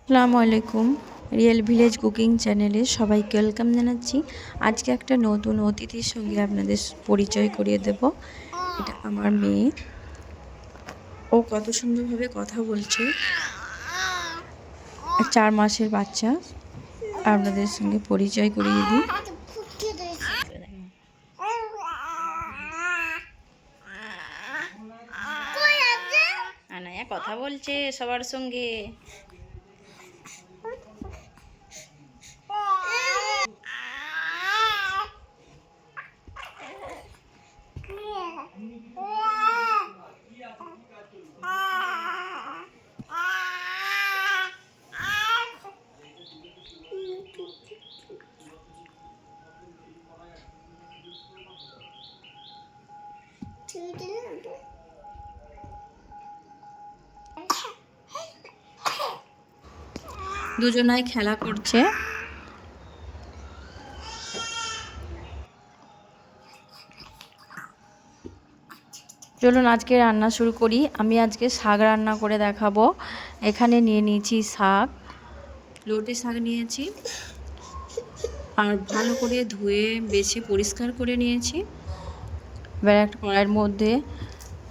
আসসালামু আলাইকুম। Real village cooking চ্যানেলে সবাইকে ওয়েলকাম জানাচ্ছি। আজকে একটা নতুন অতিথির সঙ্গে আপনাদের পরিচয় করিয়ে দেব। এটা আমার মেয়ে। ও কত সুন্দরভাবে কথা বলছে। 4 মাসের বাচ্চা। আপনাদের সঙ্গে পরিচয় করিয়ে দিই। আনায়া কথা বলছে সবার সঙ্গে। দুজনাই খেলা করছে। চলুন আজকে রান্না শুরু করি। আমি আজকে শাক রান্না করে দেখাবো। এখানে নিয়ে নিয়েছি শাক, লটে শাক নিয়েছি, আর ভালো করে ধুয়ে বেছে পরিষ্কার করে নিয়েছি। এবার একটা কড়াইয়ের মধ্যে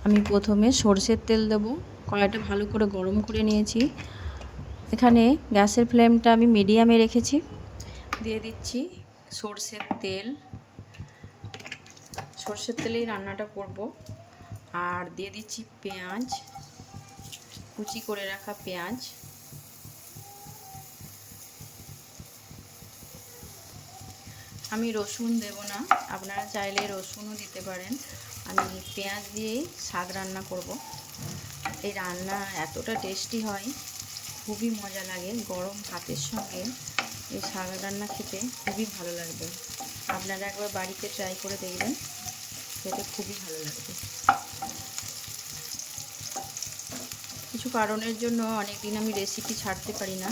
আমি প্রথমে সরষের তেল দেবো। কড়াইটা ভালো করে গরম করে নিয়েছি। এখানে গ্যাসের ফ্লেমটা আমি মিডিয়ামে রেখেছি। দিয়ে দিচ্ছি সরষের তেল। সরষের তেলেই রান্নাটা করব। আর দিয়ে দিচ্ছি পেঁয়াজ, কুচি করে রাখা পেঁয়াজ। আমি রসুন দেব না, আপনারা চাইলে রসুনও দিতে পারেন। আমি পেঁয়াজ দিয়েই শাক রান্না করব। এই রান্না এতটা টেস্টি হয়, খুবই মজা লাগে। গরম ভাতের সঙ্গে এই শাক রান্না খেতে খুবই ভালো লাগবে। আপনারা একবার বাড়িতে ট্রাই করে দেখবেন, খেতে খুবই ভালো লাগবে। কিছু কারণের জন্য অনেক দিন আমি রেসিপি ছাড়তে পারি না,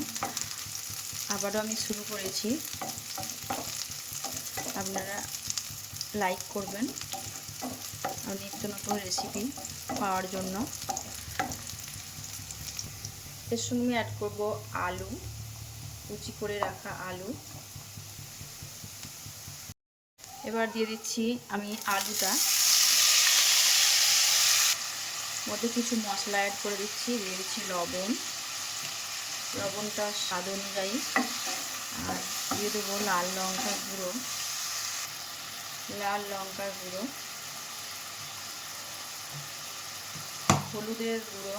আবারও আমি শুরু করেছি। আপনারা লাইক করবেন আর নিত্য নতুন রেসিপি পাওয়ার জন্য। এর সঙ্গে অ্যাড করব আলু, কুচি করে রাখা আলু। এবার দিয়ে দিচ্ছি আমি আলুটা, মধ্যে কিছু মশলা অ্যাড করে দিচ্ছি। দিয়ে দিচ্ছি লবণ, লবণটা স্বাদ অনুযায়ী। আর দিয়ে দেবো লাল লঙ্কার গুঁড়ো, হলুদের গুঁড়ো।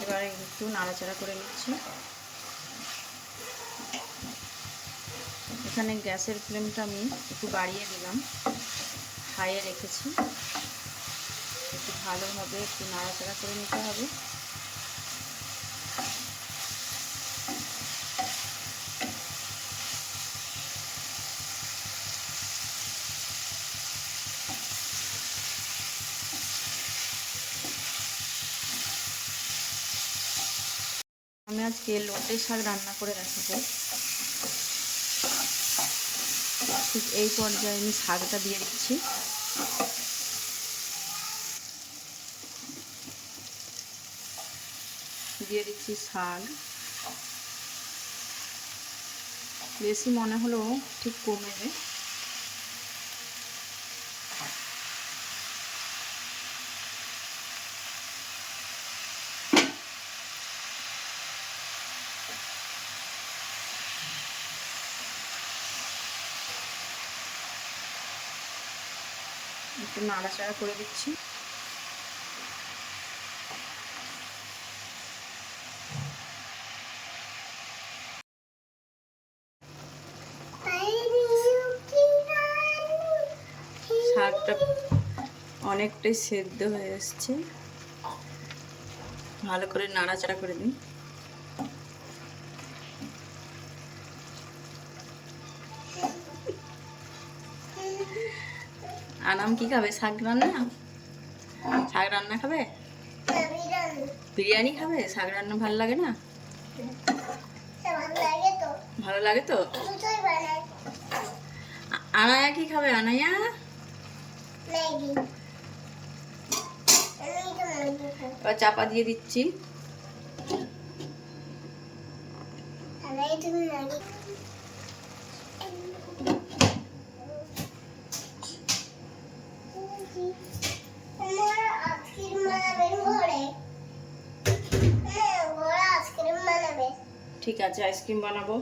এবারে একটু নাড়াচাড়া করে নিচ্ছি। এখানে গ্যাসের ফ্লেমটা আমি একটু বাড়িয়ে দিলাম, হাইয়ে রেখেছি। একটু ভালোভাবে একটু নাড়াচাড়া করে নিতে হবে। আমি আজকে লটে শাক রান্না করে দেখাবো। ঠিক এই পর্যায়ে আমি শাকটা দিয়ে দিচ্ছি। দিয়ে দিচ্ছি শাক। বেশি মনে হলো ঠিক কমে যাবে। একটু নাড়াচাড়া করে দিচ্ছি। শাকটা অনেকটাই সেদ্ধ হয়ে এসছে। ভালো করে নাড়াচাড়া করে দিন। আনাম কি খাবে? শাক রান্না? শাক রান্না খাবে? বিরিয়ানি খাবে? শাক রান্না ভালো লাগে না? ভালো লাগে তো। আনায়া কি খাবে? আনায়া এবার চাপা দিয়ে দিচ্ছি। ঠিক আছে, আইসক্রিম বানাবো।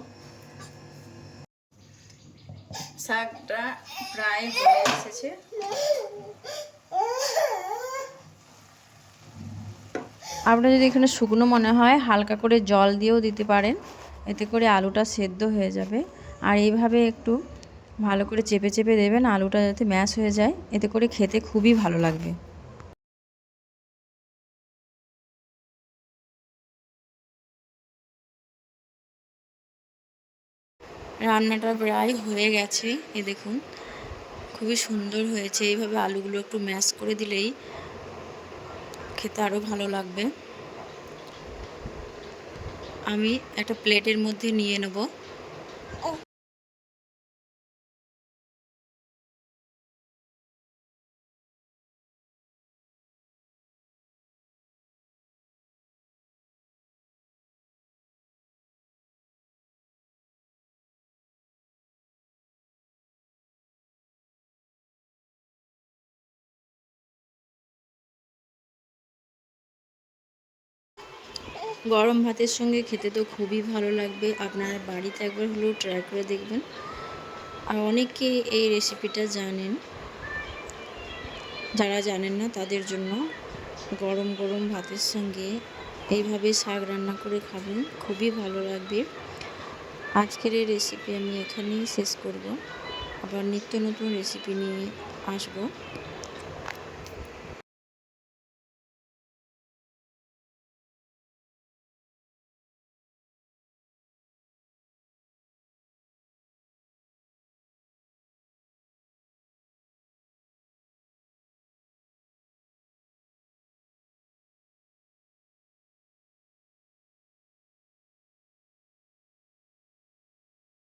শাকটা প্রায় হয়ে এসেছে। আপনার যদি এখানে শুকনো মনে হয় হালকা করে জল দিয়েও দিতে পারেন, এতে করে আলুটা সেদ্ধ হয়ে যাবে। আর এইভাবে একটু ভালো করে চেপে চেপে দেবেন, আলুটা যাতে ম্যাশ হয়ে যায়, এতে করে খেতে খুবই ভালো লাগবে। রান্নাটা প্রায় হয়ে গেছে, এ দেখুন খুবই সুন্দর হয়েছে। এইভাবে আলুগুলো একটু ম্যাশ করে দিলেই খেতে আরও ভালো লাগবে। আমি একটা প্লেটের মধ্যে নিয়ে নেব। গরম ভাতের সঙ্গে খেতে তো খুবই ভালো লাগবে। আপনারা বাড়িতে একবার হলেও ট্রাই করে দেখবেন। আর অনেকে এই রেসিপিটা জানেন, যারা জানেন না তাদের জন্য গরম গরম ভাতের সঙ্গে এইভাবে শাক রান্না করে খাবেন, খুবই ভালো লাগবে। আজকের এই রেসিপি আমি এখানেই শেষ করব। আবার নিত্য নতুন রেসিপি নিয়ে আসব।